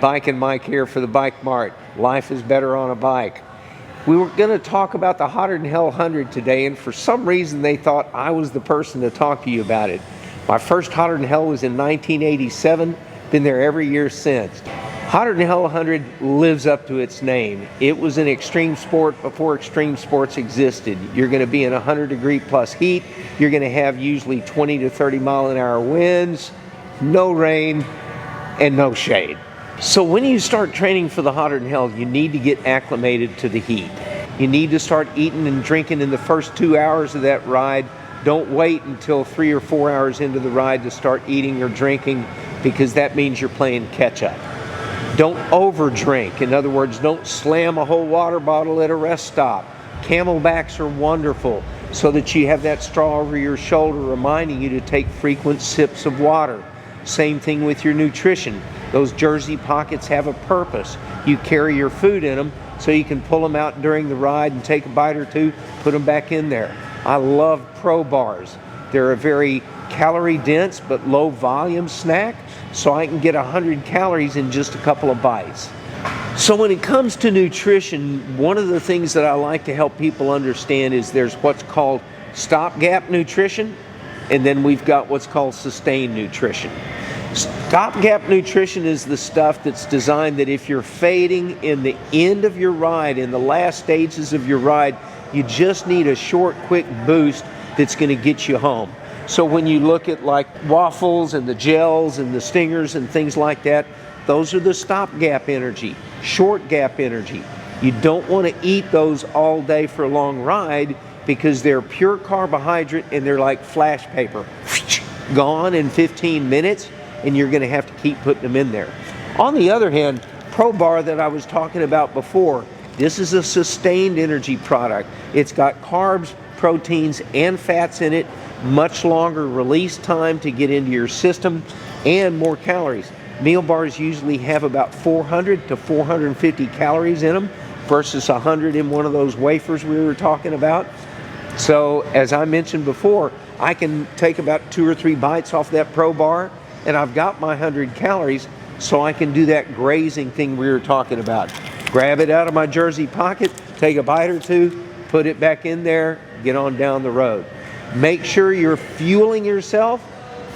Bike and Mike here for the Bike Mart. Life is better on a bike. We were going to talk about the Hotter Than Hell 100 today, and for some reason they thought I was the person to talk to you about it. My first Hotter Than Hell was in 1987, been there every year since. Hotter Than Hell 100 lives up to its name. It was an extreme sport before extreme sports existed. You're going to be in 100-degree plus heat. You're going to have usually 20 to 30 mile an hour winds, no rain, and no shade. So when you start training for the Hotter Than Hell, you need to get acclimated to the heat. You need to start eating and drinking in the first 2 hours of that ride. Don't wait until 3 or 4 hours into the ride to start eating or drinking, because that means you're playing catch up. Don't over drink. In other words, don't slam a whole water bottle at a rest stop. Camelbacks are wonderful so that you have that straw over your shoulder reminding you to take frequent sips of water. Same thing with your nutrition. Those jersey pockets have a purpose. You carry your food in them so you can pull them out during the ride and take a bite or two, put them back in there. I love Pro Bars. They're a very calorie dense but low volume snack, so I can get 100 calories in just a couple of bites. So when it comes to nutrition, one of the things that I like to help people understand is there's what's called stopgap nutrition, and then we've got what's called sustained nutrition. Stopgap nutrition is the stuff that's designed that if you're fading in the end of your ride, in the last stages of your ride, you just need a short, quick boost that's going to get you home. So when you look at like waffles and the gels and the stingers and things like that, those are the stopgap energy, short gap energy. You don't want to eat those all day for a long ride because they're pure carbohydrate and they're like flash paper. Gone in 15 minutes. And you're going to have to keep putting them in there. On the other hand, Pro Bar that I was talking about before, this is a sustained energy product. It's got carbs, proteins, and fats in it, much longer release time to get into your system, and more calories. Meal bars usually have about 400 to 450 calories in them versus 100 in one of those wafers we were talking about. So as I mentioned before, I can take about 2 or 3 bites off that Pro Bar, and I've got my 100 calories, so I can do that grazing thing we were talking about. Grab it out of my jersey pocket, take a bite or two, put it back in there, get on down the road. Make sure you're fueling yourself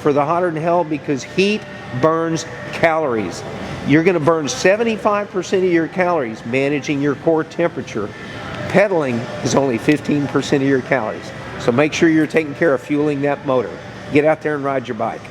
for the Hotter Than Hell, because heat burns calories. You're going to burn 75% of your calories managing your core temperature. Pedaling is only 15% of your calories. So make sure you're taking care of fueling that motor. Get out there and ride your bike.